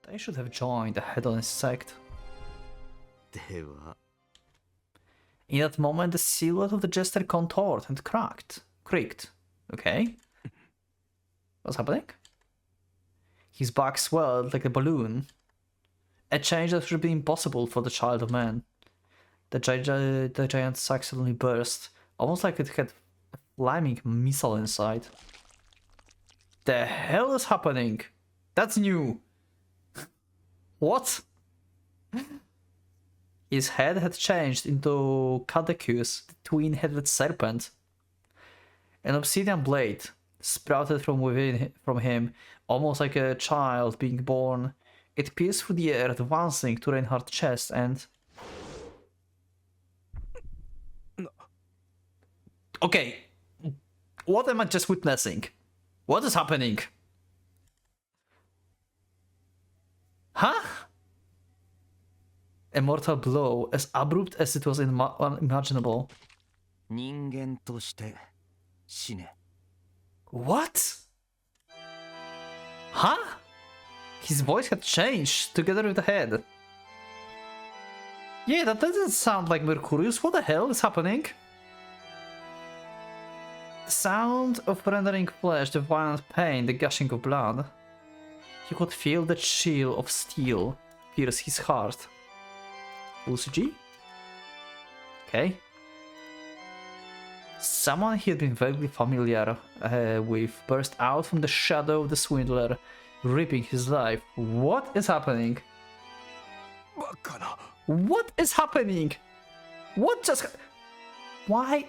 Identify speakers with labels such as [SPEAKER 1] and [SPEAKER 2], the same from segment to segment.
[SPEAKER 1] They should have joined the hedonist sect. In that moment, the silhouette of the jester contorted and creaked. Okay. What's happening? His back swelled like a balloon. A change that should have been impossible for the child of man. The giant sack suddenly burst, almost like it had a flaming missile inside. The hell is happening? That's new! What? His head had changed into Cataclysmic, the twin-headed serpent. An obsidian blade sprouted from him, almost like a child being born. It pierced through the air, advancing to Reinhardt's chest and... Okay, what am I just witnessing? What is happening? Huh? A mortal blow, as abrupt as it was unimaginable. What? Huh? His voice had changed together with the head. Yeah, that doesn't sound like Mercurius. What the hell is happening? The sound of rendering flesh, the violent pain, the gushing of blood. He could feel the chill of steel pierce his heart. UCG? Okay. Someone he had been vaguely familiar with burst out from the shadow of the swindler, ripping his life. What is happening? What is happening? What just... Why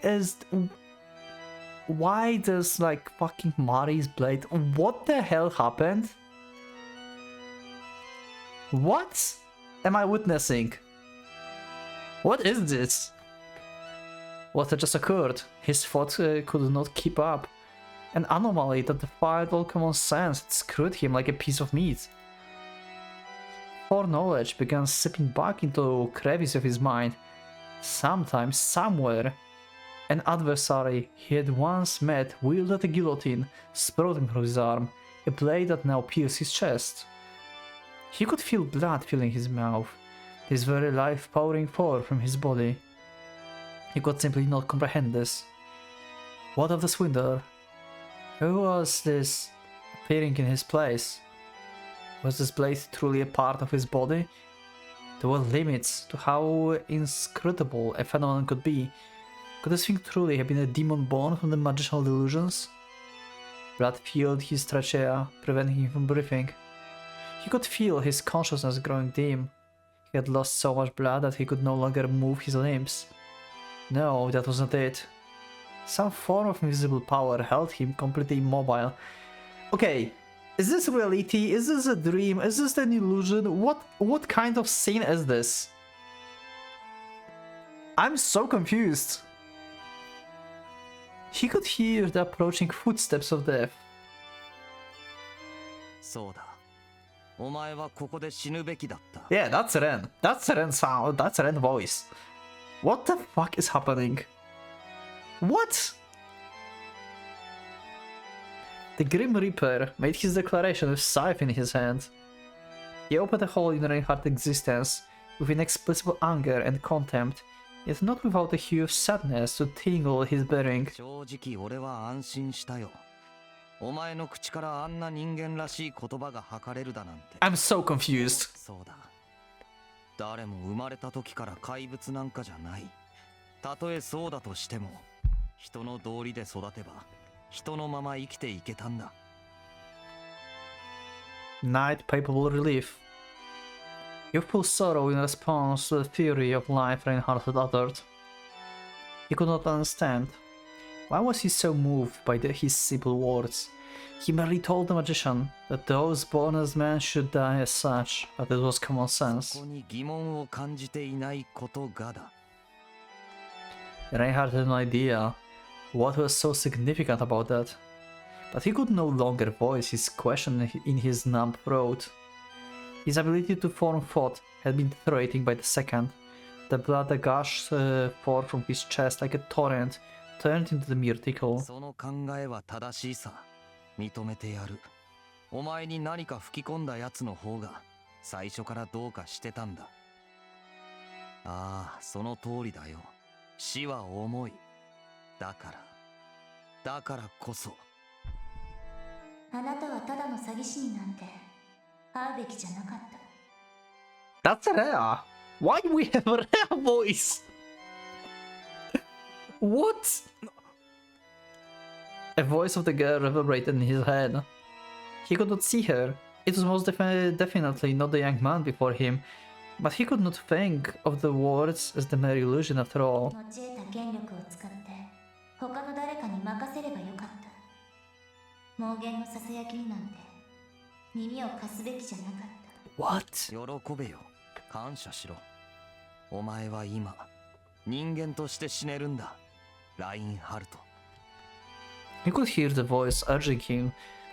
[SPEAKER 1] does like fucking Mari's blade... What the hell happened? What am I witnessing? What is this? What had just occurred? His thoughts could not keep up. An anomaly that defied all common sense had screwed him like a piece of meat. Foreknowledge began seeping back into crevices of his mind. Sometime, somewhere, an adversary he had once met wielded a guillotine sprouting from his arm, a blade that now pierced his chest. He could feel blood filling his mouth, his very life pouring forth from his body. He could simply not comprehend this. What of the swindler? Who was this appearing in his place? Was this blade truly a part of his body? There were limits to how inscrutable a phenomenon could be. Could this thing truly have been a demon born from the magical delusions? Blood filled his trachea, preventing him from breathing. He could feel his consciousness growing dim. He had lost so much blood that he could no longer move his limbs. No, that was not it. Some form of invisible power held him completely immobile. Okay, is this reality? Is this a dream? Is this an illusion? What kind of scene is this? I'm so confused. He could hear the approaching footsteps of death. Yeah, that's Ren. That's Ren's sound. That's Ren's voice. What the fuck is happening? What? The Grim Reaper made his declaration with scythe in his hand. He opened a hole in Reinhardt's existence with inexplicable anger and contempt, yet not without a hue of sadness to tingle his bearing. I'm so confused. Night palpable relief. Youthful sorrow in response to the fury of life Reinhardt had uttered. He could not understand. Why was he so moved by his simple words? He merely told the magician that those born as men should die as such, but it was common sense. Reinhardt had no idea what was so significant about that, but he could no longer voice his question in his numb throat. His ability to form thought had been deteriorating by the second. The blood that gushed forth from his chest like a torrent turned into the mere tickle.
[SPEAKER 2] 最初からどうかしてたんだ。ああ、その通りだよ。死は重い。だからこそ。
[SPEAKER 3] あなたはただの詐欺師になんて会うべきじゃなかった。
[SPEAKER 1] That's rare. Why do we have a rare voice? What? A voice of the girl reverberated in his head. He could not see her. It was most definitely not the young man before him, but he could not think of the words as the mere illusion after all.
[SPEAKER 3] 持ち得た権力を使って他の誰かに任せればよかった。妄言のささやきになんて耳を貸すべきじゃなかった。
[SPEAKER 1] What?
[SPEAKER 2] 喜べよ。感謝しろ。お前は今、人間として死ねるんだ。ラインハルト。
[SPEAKER 1] He could hear the voice urging him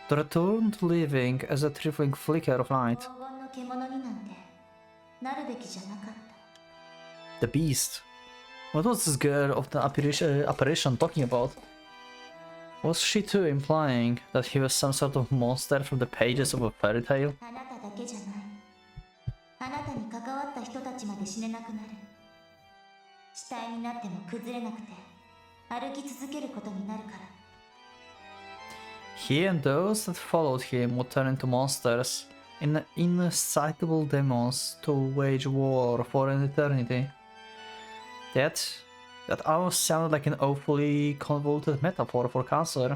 [SPEAKER 1] to return to living as a trifling flicker of light.
[SPEAKER 3] 黄金の獣になんてなるべきじゃなかった。
[SPEAKER 1] The beast. What was this girl of the apparition talking about? Was she too implying that he was some sort of monster from the pages of a fairy tale?
[SPEAKER 3] あなただけじゃない。あなたに関わった人たちまで死ねなくなる。死体になっても崩れなくて歩き続けることになるから。
[SPEAKER 1] He and those that followed him would turn into monsters, insatiable demons to wage war for an eternity. That almost sounded like an awfully convoluted metaphor for cancer.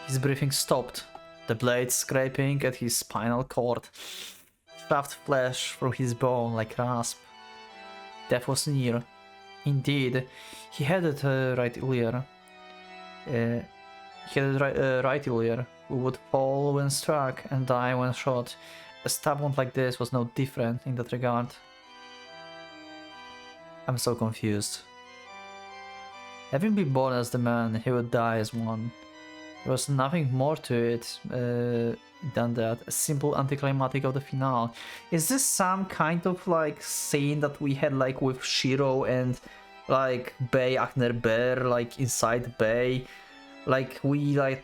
[SPEAKER 1] His breathing stopped, the blade scraping at his spinal cord. Shaved flesh from his bone like rasp. Death was near. Indeed, he had it right earlier. Right earlier, who would fall when struck and die when shot. A stab wound like this was no different in that regard. I'm so confused. Having been born as the man, he would die as one. There was nothing more to it than that, a simple anticlimactic of the finale. Is this some kind of like scene that we had like with Shiro and like Bay Akner Bear, like inside Bay? Like we I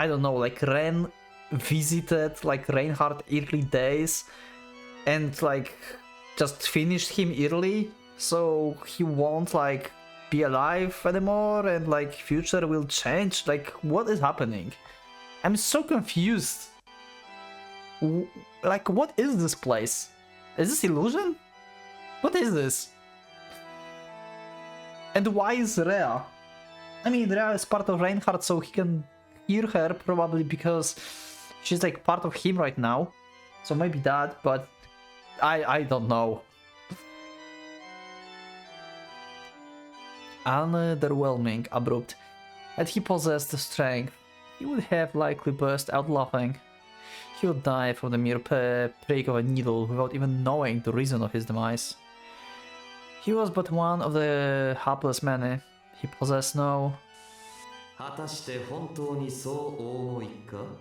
[SPEAKER 1] don't know, like Ren visited like Reinhardt early days and like just finished him early, so he won't like be alive anymore and like future will change. Like what is happening? I'm so confused. Like what is this place? Is this illusion? What is this? And why is Rhea? I mean, Rhea is part of Reinhardt, so he can hear her probably because she's like part of him right now. So maybe that, but I don't know. Underwhelming, abrupt. Had he possessed the strength, he would have likely burst out laughing. He would die from the mere prick of a needle without even knowing the reason of his demise. He was but one of the hapless many. He possessed no...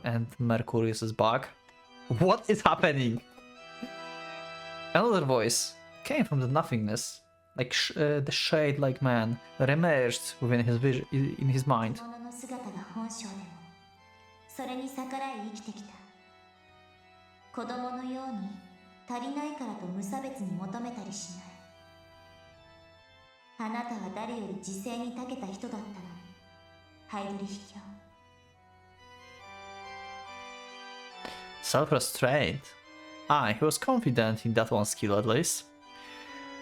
[SPEAKER 1] And Mercurius is back. What is happening? Another voice came from the nothingness, like the shade-like man that emerged within his vision, in his mind. Self-restraint. He was confident in that one skill at least.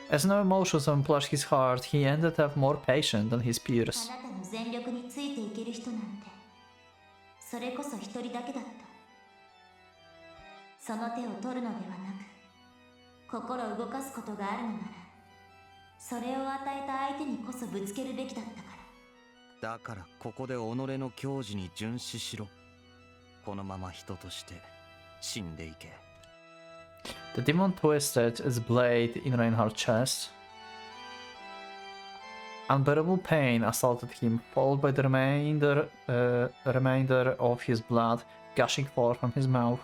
[SPEAKER 1] As no emotions unplushed his heart, he ended up more patient than his peers. The demon twisted its blade in Reinhardt's chest. Unbearable pain assaulted him, followed by the remainder of his blood gushing forth from his mouth.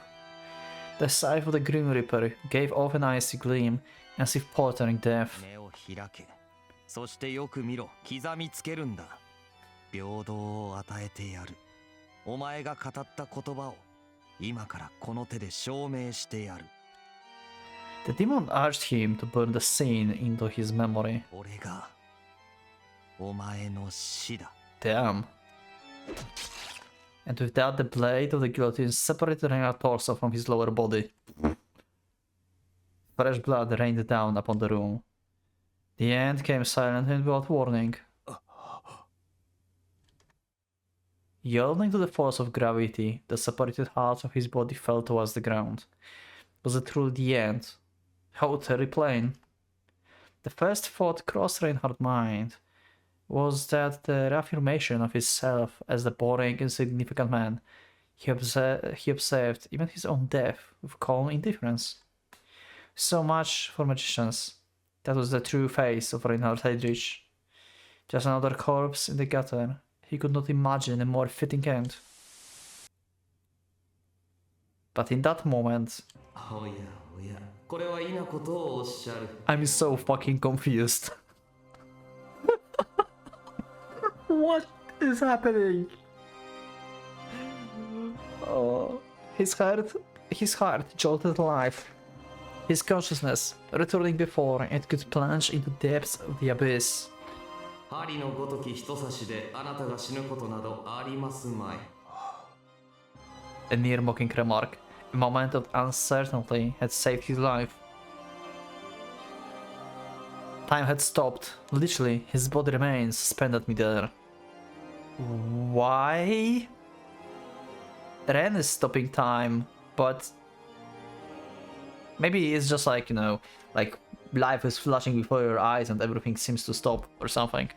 [SPEAKER 1] The scythe of the Grim Reaper gave off an icy gleam, as if portending death.
[SPEAKER 2] 今からこの手で証明してやる。
[SPEAKER 1] The demon urged him to burn the scene into his memory.
[SPEAKER 2] 俺がお前の死だ。
[SPEAKER 1] Damn. And with that, the blade of the guillotine separated Reinhard's torso from his lower body. Fresh blood rained down upon the room. The end came silently and without warning. Yielding to the force of gravity, the separated halves of his body fell towards the ground. Was it truly the end? How utterly plain. The first thought crossed Reinhard's mind was that the reaffirmation of his self as the boring, insignificant man he observed even his own death with calm indifference. So much for magicians. That was the true face of Reinhard Heydrich. Just another corpse in the gutter. He could not imagine a more fitting end. But in that moment, I'm so fucking confused. What is happening? Oh, his heart jolted alive. His consciousness, returning before it could plunge into the depths of the abyss. A near mocking remark. A moment of uncertainty had saved his life. Time had stopped. Literally, his body remained suspended midair. Why? Ren is stopping time, but maybe it's just like, you know, like life is flashing before your eyes and everything seems to stop or something.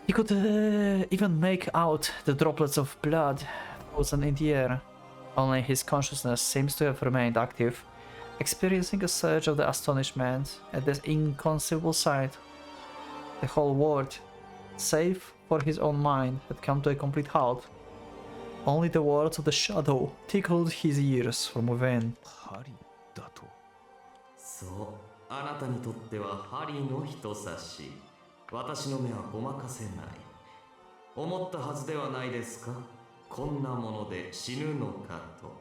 [SPEAKER 1] He could even make out the droplets of blood frozen in the air. Only his consciousness seems to have remained active, experiencing a surge of the astonishment at this inconceivable sight. The whole world, save for his own mind, had come to a complete halt. Only the words of the shadow tickled his ears from within.
[SPEAKER 2] そう、あなたにとっては針の人差し。私の目はごまかせない。思ったはずではないですか。こんなもので死ぬのかと。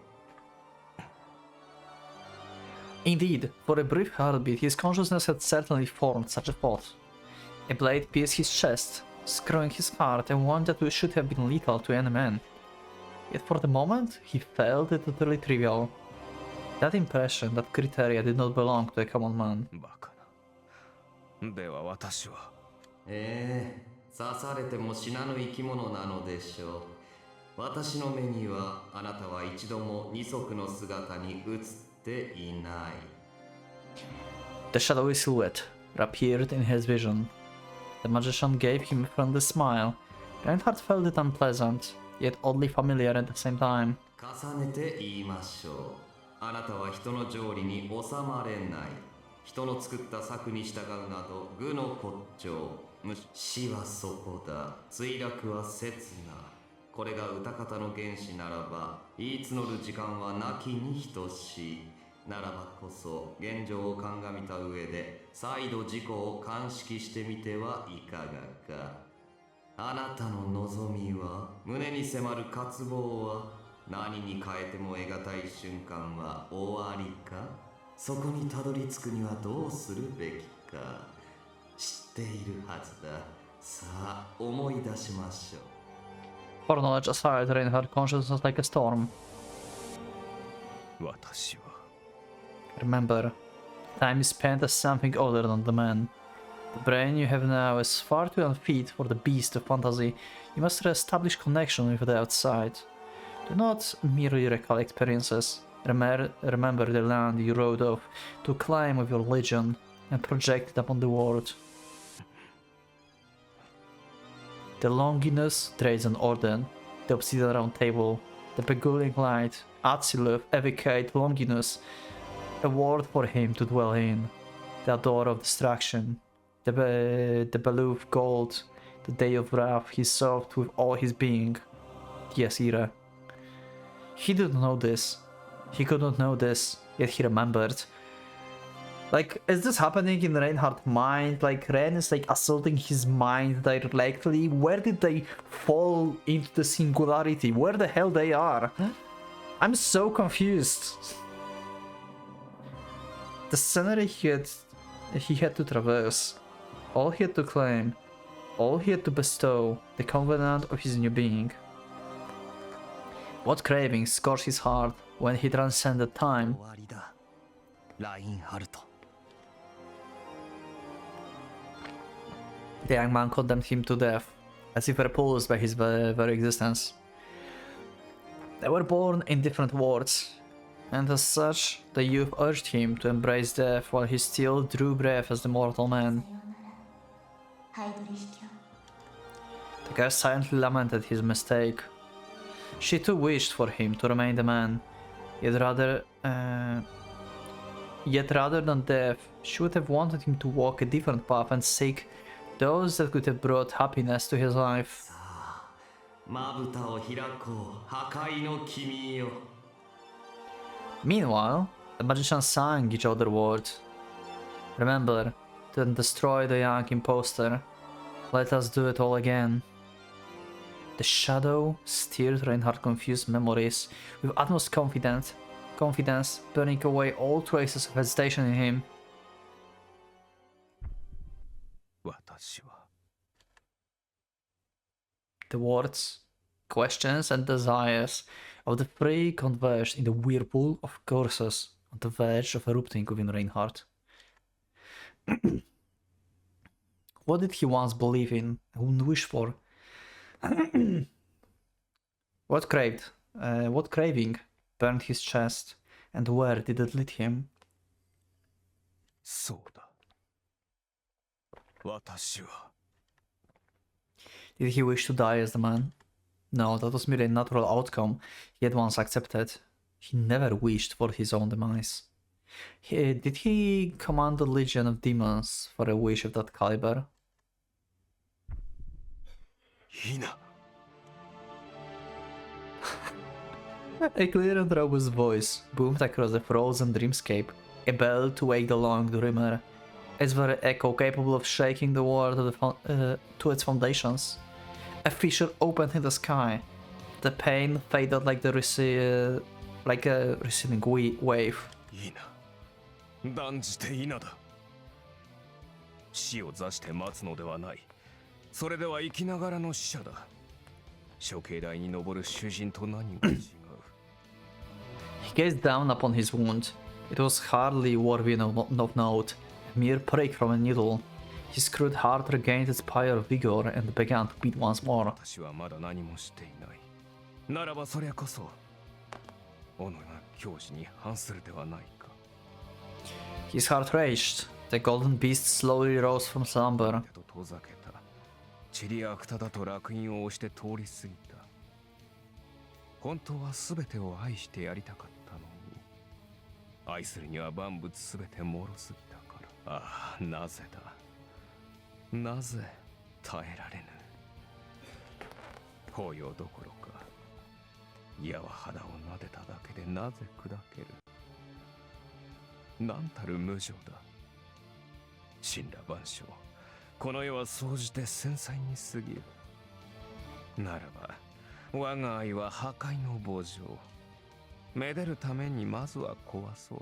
[SPEAKER 1] Indeed, for a brief heartbeat, his consciousness had certainly formed such a thought. A blade pierced his chest, screwing his heart, and one that should have been lethal to any man. Yet for the moment, he felt it utterly trivial. That impression, that criteria did not belong to a common man.
[SPEAKER 4] では私は。
[SPEAKER 2] 刺されても死なぬ生き物なのでしょう。私の目にはあなたは一度も二足の姿に映っていない。
[SPEAKER 1] The shadowy silhouette appeared in his vision. The magician gave him a friendly smile. Reinhard felt it unpleasant, yet oddly familiar at the same time.
[SPEAKER 2] 重ねて言いましょう。あなたは人の条理に収まれない。人の作った策に従うなど愚の骨頂。死はそこだ。墜落は刹那。これが歌方の原始ならば、言い募る時間はなきに等しい。ならばこそ、現状を鑑みた上で、再度自己を鑑識してみてはいかがか。あなたの望みは、胸に迫る渇望は、何に変えても得難い瞬間は終わりか。そこにたどり着くにはどうするべきか。知っているはずだ。さあ、思い出しましょう。
[SPEAKER 1] For knowledge aside, Reinhard consciousness like a storm.
[SPEAKER 4] 私は。
[SPEAKER 1] Remember, time is spent as something other than the man. The brain you have now is far too unfit for the beast of fantasy. You must re-establish connection with the outside. Do not merely recall experiences. Remember the land you rode off to climb with your legion and project it upon the world. The Longinus trades an Orden, the Obsidian Round Table, the Beguiling Light, Atsilov evocate Longinus, a world for him to dwell in, the Door of Destruction, the Beluf Gold, the Day of Wrath he sought with all his being, yes, irae. He did not know this. He could not know this, yet he remembered. Like, is this happening in Reinhard's mind? Like, Ren is like assaulting his mind directly? Where did they fall into the singularity? Where the hell they are? I'm so confused. The scenery he had to traverse, all he had to claim, all he had to bestow, the covenant of his new being. What cravings scorched his heart when he transcended time?
[SPEAKER 4] 終わりだラインハルト
[SPEAKER 1] The young man condemned him to death, as if repulsed by his very existence. They were born in different worlds, and as such, the youth urged him to embrace death while he still drew breath as the mortal man.
[SPEAKER 3] ハイドリヒ教
[SPEAKER 1] The girl silently lamented his mistake. She too wished for him to remain the man, yet rather than death, she would have wanted him to walk a different path and seek those that could have brought happiness to his life.
[SPEAKER 2] まぶたを開こう破壊の君よ
[SPEAKER 1] Meanwhile, the magicians sang each other words. Remember, to destroy the young impostor. Let us do it all again. The shadow steered Reinhardt's confused memories with utmost confidence, burning away all traces of hesitation in him.
[SPEAKER 4] 私は
[SPEAKER 1] The words, questions, and desires of the three converged in the whirlpool of curses on the verge of erupting within Reinhardt. What did he once believe in and wish for? What craving burned his chest, and where did it lead him?
[SPEAKER 4] そうだ私は
[SPEAKER 1] Did he wish to die as the man? No, that was merely a natural outcome he had once accepted. He never wished for his own demise. Did he command a legion of demons for a wish of that caliber?
[SPEAKER 4] いいな
[SPEAKER 1] A clear and robust voice boomed across the frozen dreamscape, a bell to wake the long dreamer, its very echo capable of shaking the world to its foundations. A fissure opened in the sky. The pain faded like a receding wave.
[SPEAKER 4] いいな断じていいなだ死を座して待つのではないそれでは生きながらの死者だ処刑台に登る囚人と何が違う
[SPEAKER 1] He gazed down upon his wound. It was hardly worthy of note, a mere prick from a needle. His crude heart regained its prior vigor and began to beat once more.
[SPEAKER 4] 私はまだ何もしていないならばそれこそ己が教師に反するではないか
[SPEAKER 1] His heart raged. The golden beast slowly rose from slumber.
[SPEAKER 4] と遠ざけたチリアクタだと烙印を押して通り過ぎた本当は全てを愛してやりたかったのに愛するには万物全て脆すぎたからああなぜだなぜ耐えられぬ抱擁どころか矢は肌を撫でただけでなぜ砕けるなんたる無情だ神羅万象この世は総じて繊細に過ぎるならば我が愛は破壊の棒状めでるためにまずは壊そう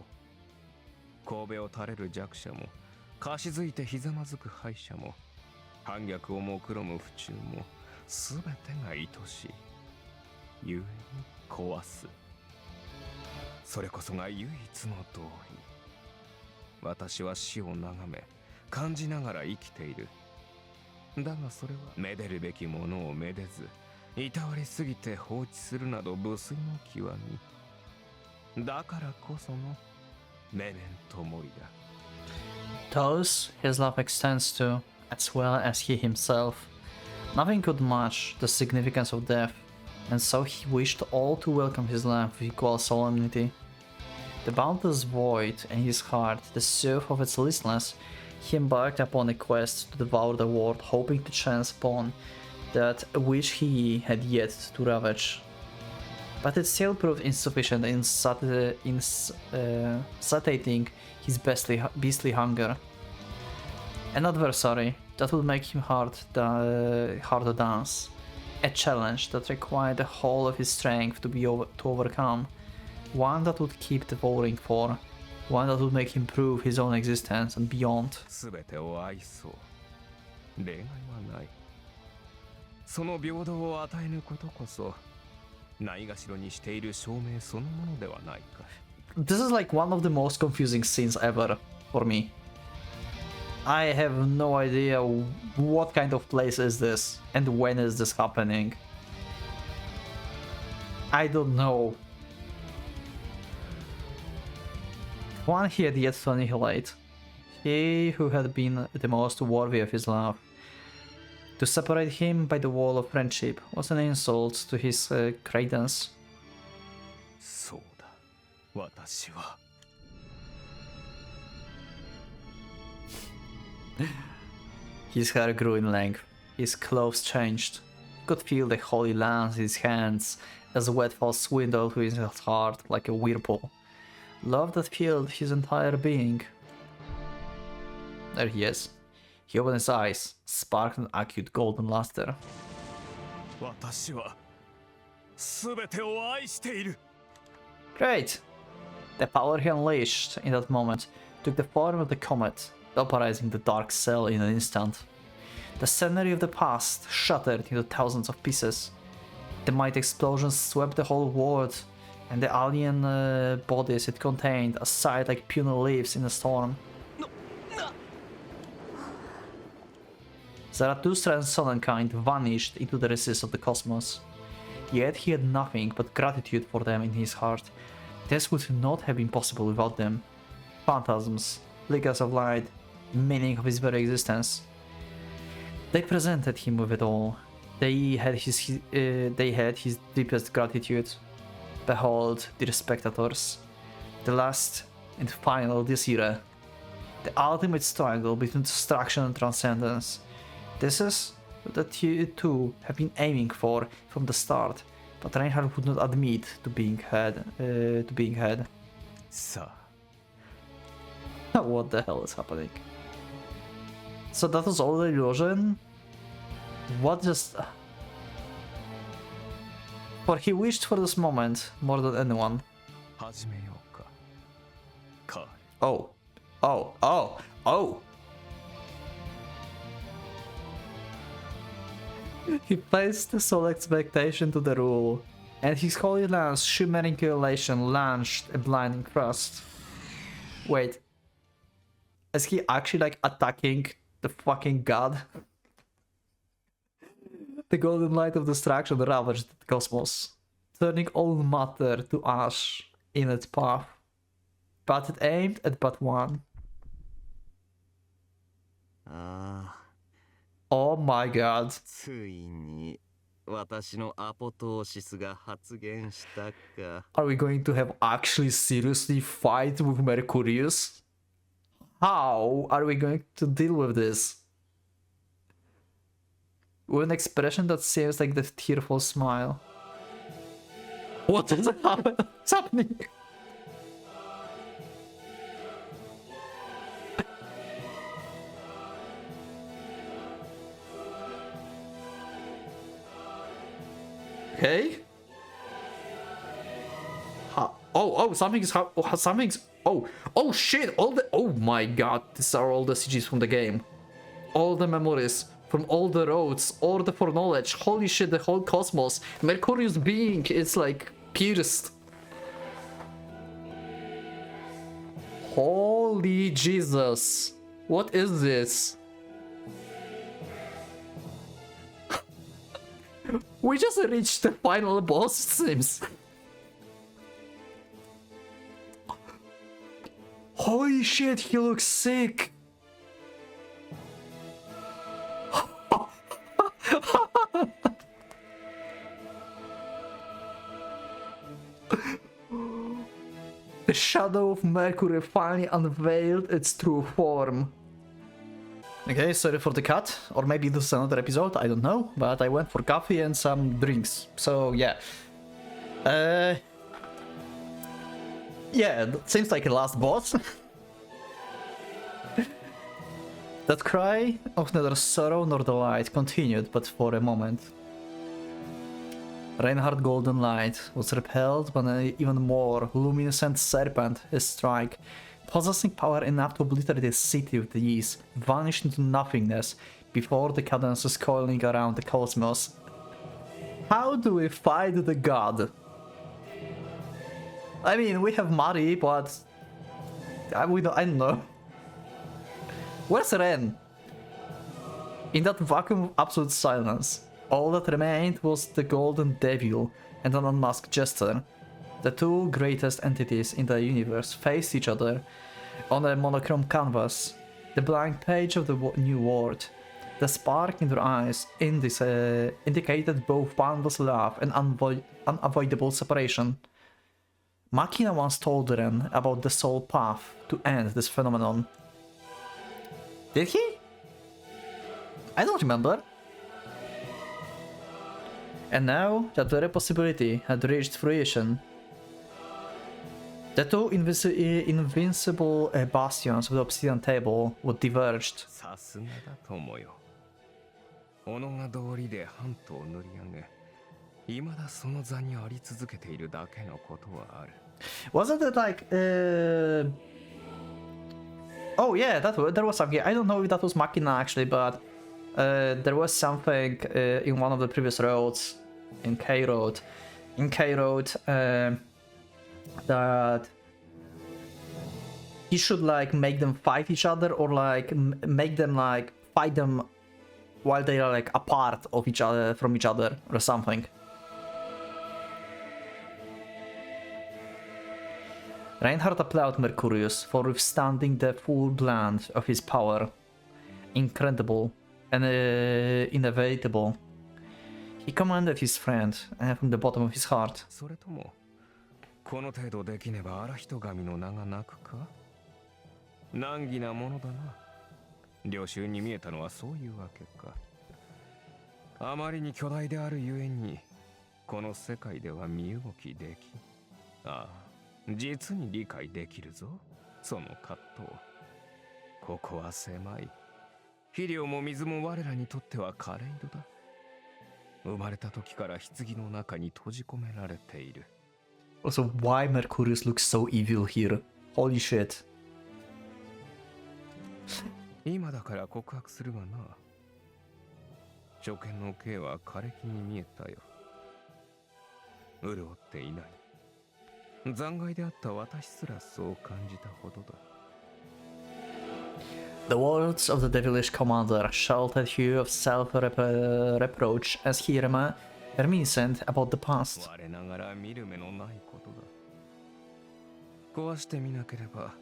[SPEAKER 4] 神戸を垂れる弱者もかしづいてひざまずく敗者も反逆を目論む不忠もすべてが愛しい故に壊すそれこそが唯一の道理私は死を眺め感じながら生きているだがそれはめでるべきものをめでずいたわりすぎて放置するなど無粋の極みだからこそのメメントモリだ
[SPEAKER 1] Those his love extends to, as well as he himself. Nothing could match the significance of death, and so he wished all to welcome his life with equal solemnity. The boundless void in his heart, the surf of its listeners, he embarked upon a quest to devour the world, hoping to chance upon that which he had yet to ravage. But it still proved insufficient in satiating his beastly hunger. An adversary that would make him hard to dance. A challenge that required the whole of his strength to overcome. One that would keep devouring for. One that would make him prove his own existence and beyond.
[SPEAKER 4] すべてを愛そう。例外はない。その平等を与えぬことこそ、ないがしろにしている証明そのものではないか。
[SPEAKER 1] This is like one of the most confusing scenes ever for me. I have no idea what kind of place is this and when is this happening. I don't know. One he had yet to annihilate. He who had been the most worthy of his love. To separate him by the wall of friendship was an insult to his credence.
[SPEAKER 4] そうだ、私は。
[SPEAKER 1] His hair grew in length, his clothes changed. He could feel the holy lance in his hands as the wet fall swindled through his heart like a whirlpool. Love that filled his entire being. There he is. He opened his eyes, sparked an acute golden luster.
[SPEAKER 4] 私はすべてを愛している。
[SPEAKER 1] Great! The power he unleashed in that moment took the form of the comet, vaporizing the dark cell in an instant. The scenery of the past shattered into thousands of pieces. The mighty explosion swept the whole world, and the alien bodies it contained aside like puny leaves in a storm. Zarathustra and Sonnenkind vanished into the recesses of the cosmos. Yet he had nothing but gratitude for them in his heart. This would not have been possible without them. Phantasms, flickers of light, meaning of his very existence. They presented him with it all. They had his deepest gratitude. Behold, dear spectators, the last and final this era, the ultimate struggle between destruction and transcendence. This is what you two have been aiming for from the start, but Reinhardt would not admit to being had.
[SPEAKER 4] さあ、
[SPEAKER 1] What the hell is happening? So that was all the illusion? What just... For he wished for this moment more than anyone.
[SPEAKER 4] 始めようか。カール。
[SPEAKER 1] Oh. Oh. Oh. Oh! He placed the sole expectation to the rule, and his holy lance shimmering elation launched a blinding thrust. Wait. Is he actually like attacking the fucking god? The golden light of destruction ravaged the cosmos, turning all matter to ash in its path. But it aimed at but one. Oh my god.
[SPEAKER 2] ついに私のアポトーシスが発現したか。
[SPEAKER 1] Are we going to have actually seriously fight with Mercurius? How are we going to deal with this? With an expression that seems like the tearful smile. What is happening? Okay. Something's. Oh shit! Oh my god! These are all the CGs from the game. All the memories from all the roads, all the foreknowledge. Holy shit! The whole cosmos. Mercurius being is like pierced. Holy Jesus! What is this? We just reached the final boss, it seems. Holy shit, he looks sick. The shadow of Mercury finally unveiled its true form. Okay, sorry for the cut, or maybe this is another episode, I don't know, but I went for coffee and some drinks, so yeah. Yeah, that seems like a last boss. That cry of neither sorrow nor delight continued but for a moment. Reinhardt's golden light was repelled when an even more luminescent serpent, his strike, possessing power enough to obliterate the city with ease, vanished into nothingness before the cadences coiling around the cosmos. How do we fight the god? I mean, we have Mari, but I don't know. Where's Ren? In that vacuum of absolute silence, all that remained was the Golden Devil and an unmasked Jester. The two greatest entities in the universe faced each other on a monochrome canvas, the blank page of the new world. The spark in their eyes indicated both boundless love and unavoidable separation. Machina once told Ren about the soul path to end this phenomenon. Did he? I don't remember. And now that very possibility had reached fruition, the two invincible bastions of the Obsidian Table were diverged.
[SPEAKER 4] さすがだ友よ。己が道理で半島を塗り上げ、未だその座にあり続けているだけのことはある。
[SPEAKER 1] Wasn't it like oh yeah, there was something. I don't know if that was Machina actually, but there was something in one of the previous roads, in K Road, that he should like make them fight each other, or like make them like fight them while they are like apart of each other from each other or something. Reinhardt applauded Mercurius for withstanding the full blast of his power. Incredible and inevitable. He commended his friend from the bottom of his heart.
[SPEAKER 4] それともこの程度できねば荒人神の名がなくか？難儀なものだな。領袖に見えたのはそういうわけか。あまりに巨大であるゆえにこの世界では身動きでき。ああ。実に理解できるぞ、その葛藤。ここは狭い。肥料も水も我らにとっては枯れ色だ。生まれた時から棺の中に閉じ込められている。
[SPEAKER 1] Also, why Mercurius looks so evil here? Holy shit.
[SPEAKER 4] 今だから告白するがな。初見の刑は枯れ木に見えたよ。潤っていない。残骸であった私すらそう感じたほどだ。
[SPEAKER 1] The words of the devilish commander sheltered Hugh of self-reproach as he reminisced about the past.
[SPEAKER 4] 我ながら見る目のないことだ。壊してみなければ、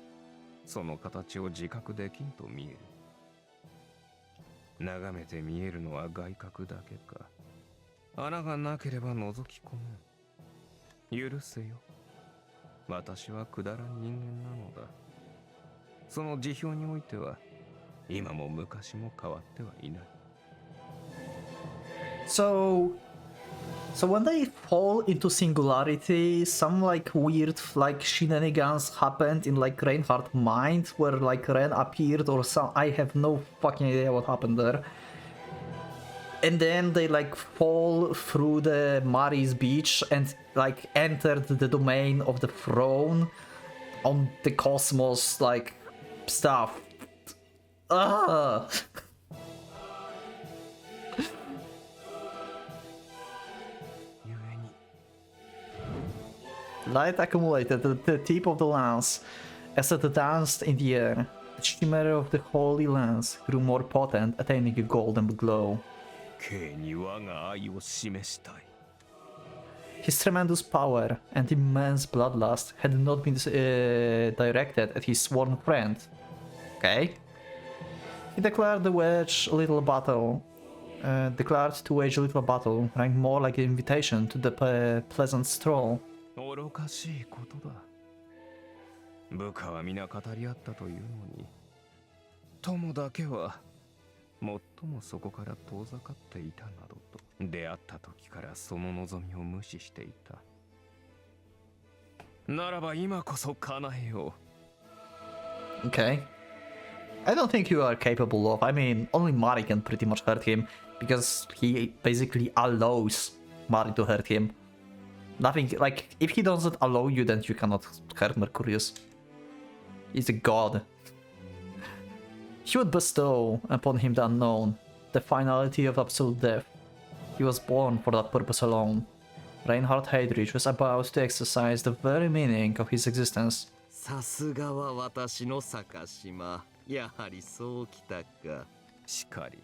[SPEAKER 4] その形を自覚できんと見える。眺めて見えるのは外角だけか。穴がなければ覗き込む。許せよ。私はくだらん人間なのだ。その辞表においては今も昔も変わってはいない。
[SPEAKER 1] So when they fall into singularity, some like weird like shenanigans happened in like Reinhardt's mind, where like Ren appeared or some. I have no fucking idea what happened there. And then they like fall through the Mari's beach and like entered the domain of the throne on the cosmos like stuff. Ah. Light accumulated at the tip of the lance as it danced in the air. The shimmer of the holy lance grew more potent, attaining a golden glow. His tremendous power and immense bloodlust had not been directed at his sworn friend. Okay. He declared to wage a little battle, ranked more like an invitation to the pleasant stroll.
[SPEAKER 4] 愚かしいことだ。部下は皆語り合ったというのに、友だけは最もそこから遠ざかっていたなどと、出会った時からその望みを無視していた。ならば今こそ叶えよ
[SPEAKER 1] う。Okay. I don't think you are capable of. I mean, only Mari can pretty much hurt him because he basically allows money to hurt him. Nothing, like, if he doesn't allow you, then you cannot hurt Mercurius. He's a god. He would bestow upon him the unknown, the finality of absolute death. He was born for that purpose alone. Reinhard Heydrich was about to exercise the very meaning of his existence.
[SPEAKER 2] さすがは私の坂島。やはりそうきたか。
[SPEAKER 4] しかり、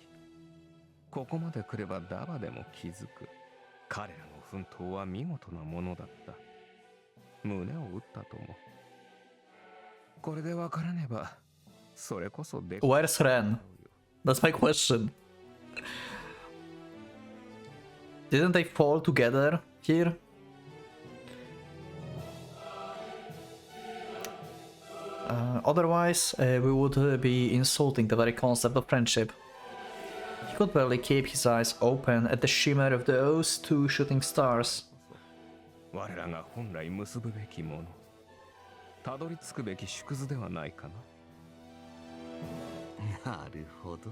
[SPEAKER 4] ここまで来ればダバでも気づく。彼らの奮闘は見事なものだった。胸を打ったとも。これで分からねば、それこそで。
[SPEAKER 1] Where's Ren? That's my question. Didn't they fall together here? Otherwise, we would be insulting the very concept of friendship. He could barely keep his eyes open at the shimmer of those two shooting stars.
[SPEAKER 4] 我らが本来結ぶべきもの、たどり着くべき縮図ではないかな。
[SPEAKER 2] なるほど。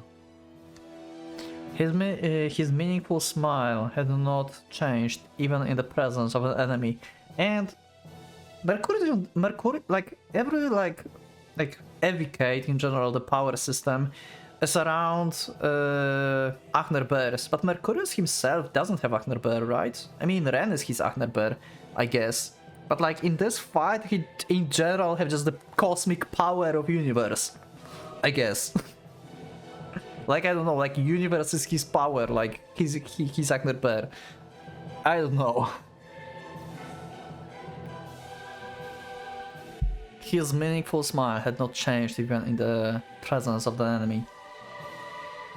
[SPEAKER 1] His meaningful smile had not changed even in the presence of an enemy, and Mercury, like every like advocate in general the power system is around Agner Bears, but Mercurius himself doesn't have Agner Bear, right? I mean, Ren is his Agner Bear, I guess. But like in this fight, he in general have just the cosmic power of universe, I guess. Like, I don't know, like universe is his power, like he's Agner Bear. I don't know. His meaningful smile had not changed even in the presence of the enemy.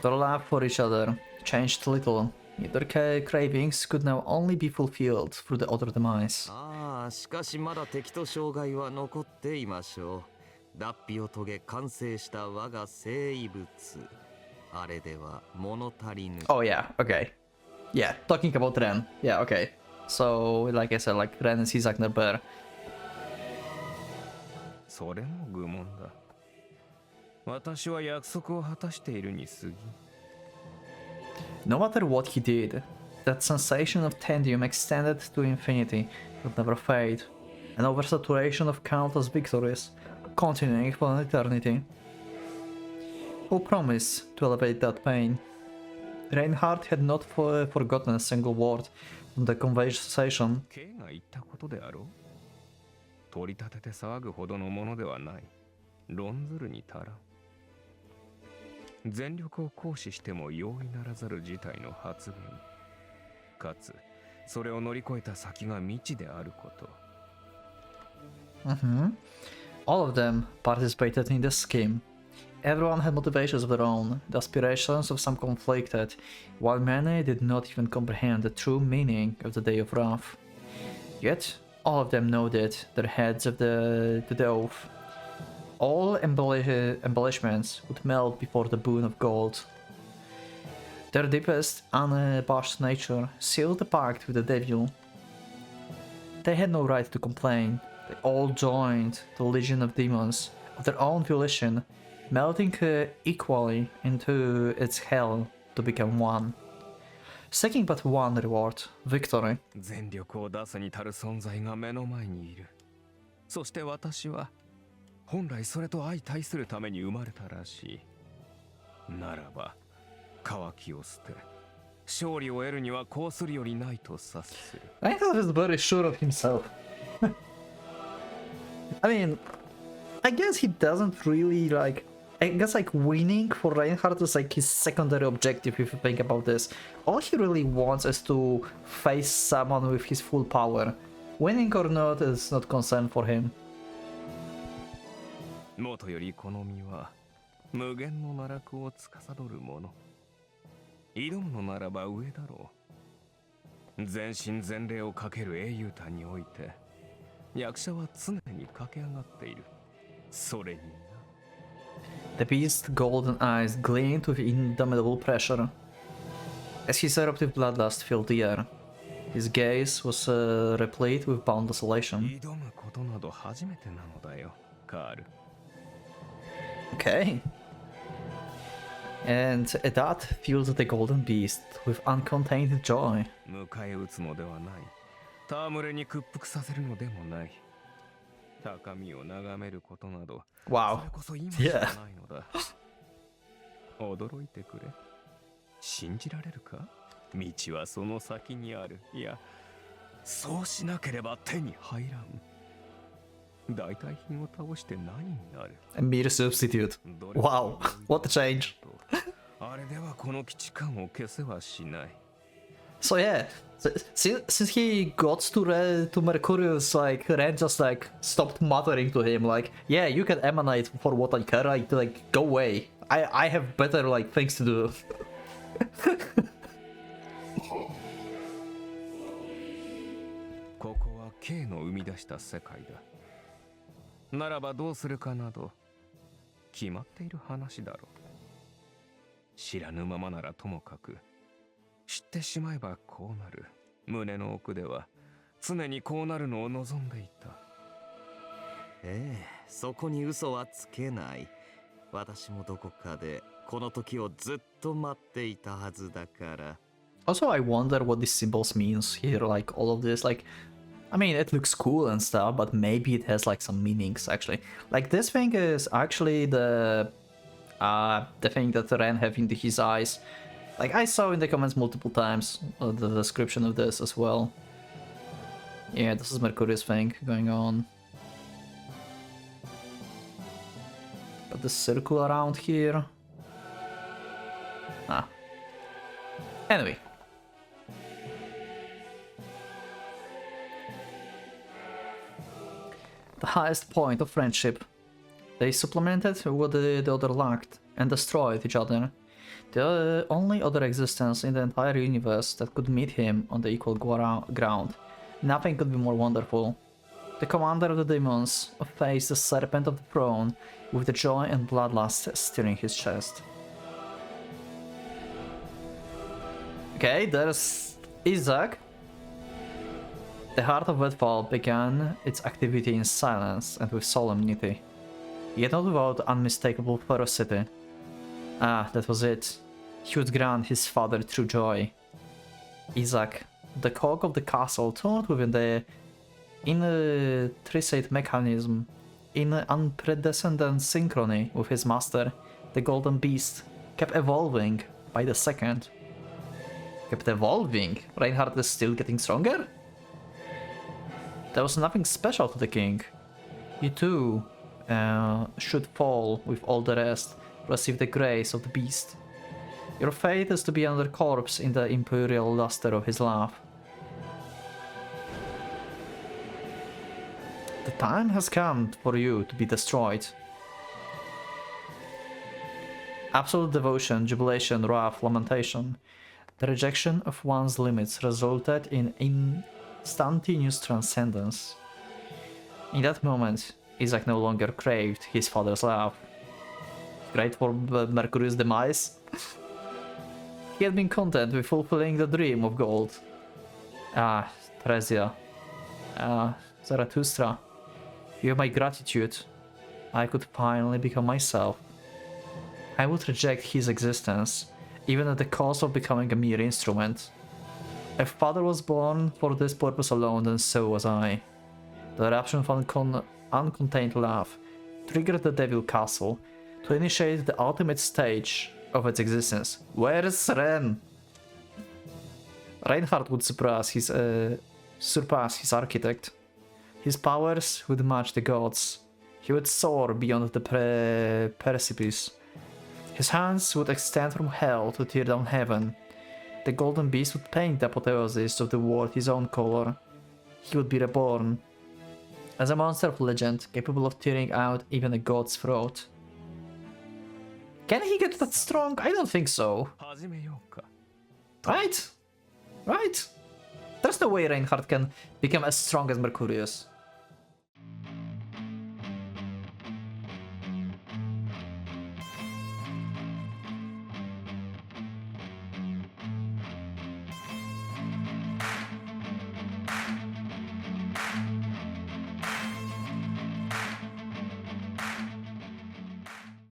[SPEAKER 1] Their love for each other changed little. Their cravings could now only be fulfilled through the other demise.
[SPEAKER 2] ああ、しかしまだ敵と障害は残っていましょう。脱皮を遂げ完成した我が生物。あれでは物足りぬ。
[SPEAKER 1] Oh yeah, okay. Yeah, talking about Ren. Yeah, okay. So, like I said, like Ren is his Agner Bear.
[SPEAKER 4] それも愚問だ。私は約束を果たしているに過ぎ。
[SPEAKER 1] No matter what he did, that sensation of tendium extended to infinity would never fade, an oversaturation of countless victories, continuing for an eternity. Who promised to elevate that pain? Reinhardt had not forgotten a single word from the conversation.
[SPEAKER 4] K が言ったことであろう。取り立てて騒ぐほどのものではない。論ずるに足らん。全力を行使しても容易ならざる事態の発言。かつ、それを乗り越えた先が未知であること。
[SPEAKER 1] All of them participated in this scheme. Everyone had motivations of their own, the aspirations of some conflicted, while many did not even comprehend the true meaning of the Day of Wrath. Yet, all of them nodded their heads of the oath. All embellishments would melt before the boon of gold. Their deepest, unabashed nature sealed the pact with the devil. They had no right to complain. They all joined the legion of demons of their own volition, melting equally into its hell to become one. Seeking but one reward, victory.
[SPEAKER 4] 全力を出すに足る存在が目の前にいる。そして私は本来それと相対するために生まれたらしい。ならば、渇きを捨て、勝利を得るにはこうするよりないと察する。
[SPEAKER 1] Reinhardt is very sure of himself. I mean, I guess he doesn't really like. I guess like winning for Reinhardt is like his secondary objective if you think about this. All he really wants is to face someone with his full power. Winning or not is not concern for him.
[SPEAKER 4] もとよりこの身は無限の奈落を司るもの。挑むのならば上だろう。全身全霊をかける英雄譚において、役者は常に駆け上がっている。それにな。
[SPEAKER 1] The beast's golden eyes gleamed with indomitable pressure. As his eruptive bloodlust filled the air, his gaze was replete with boundless elation.
[SPEAKER 4] 挑むことなど初めてなのだよ、カール。
[SPEAKER 1] Okay. And that filled the golden beast with uncontained joy.
[SPEAKER 4] 迎え撃つのではない。戯れに屈服させるのでもない。高みを眺めることなど、
[SPEAKER 1] Wow.
[SPEAKER 4] それこそ今しかないのだ。驚いてくれ。信じられるか？道はその先にある。いや、そうしなければ手に入らん。代替品を倒して何になる？
[SPEAKER 1] A mere substitute. Wow, what a change.
[SPEAKER 4] あれではこの基地感を消せはしない。
[SPEAKER 1] So yeah, since he got to Mercurius, like Ren just like stopped muttering to him, like, yeah, you can emanate for what I care, like go away. I have better like things to do.
[SPEAKER 4] ここは K の生み出した世界だ。ならばどうするかなど決まっている話だろう。知らぬままならともかく、知ってしまえばこうなる。胸の奥では常にこうなるのを望んでいた。
[SPEAKER 2] ええ、そこに嘘はつけない。私もどこかでこの時をずっと待っていたはずだから。
[SPEAKER 1] Also, I wonder what these symbols means here, like all of this, like, I mean, it looks cool and stuff, but maybe it has like some meanings actually. Like this thing is actually the thing that Ren have into his eyes. Like I saw in the comments multiple times the description of this as well. Yeah, this is Mercurius thing going on. Got the circle around here. Ah. Anyway. The highest point of friendship. They supplemented what the other lacked and destroyed each other. The only other existence in the entire universe that could meet him on the equal ground. Nothing could be more wonderful. The commander of the demons faced the serpent of the throne with the joy and bloodlust stirring his chest. Okay, there's Isaac. The heart of Wedfall began its activity in silence and with solemnity, yet not without unmistakable ferocity. Ah, that was it. He would grant his father true joy. Isaac, the cog of the castle, tuned within the intricate mechanism, in unprecedented synchrony with his master, the golden beast, kept evolving by the second. Kept evolving? Reinhardt is still getting stronger? There was nothing special to the king. You too should fall with all the rest, receive the grace of the beast. Your fate is to be another corpse in the imperial luster of his love. The time has come for you to be destroyed. Absolute devotion, jubilation, wrath, lamentation. The rejection of one's limits resulted in instantaneous transcendence. In that moment, Isaac no longer craved his father's love. Great for Mercury's demise. He had been content with fulfilling the dream of gold. Ah, Theresia. Ah, Zarathustra. You have my gratitude. I could finally become myself. I would reject his existence, even at the cost of becoming a mere instrument. A father was born for this purpose alone, and so was I. The eruption of uncontained love triggered the Devil Castle to initiate the ultimate stage of its existence. Where's Ren? Reinhardt would surpass his architect. His powers would match the gods. He would soar beyond the precipice. His hands would extend from hell to tear down heaven. The golden beast would paint the apotheosis of the world his own color. He would be reborn as a monster of legend, capable of tearing out even a god's throat. Can he get that strong? I don't think so. Right? Right? There's no way Reinhardt can become as strong as Mercurius.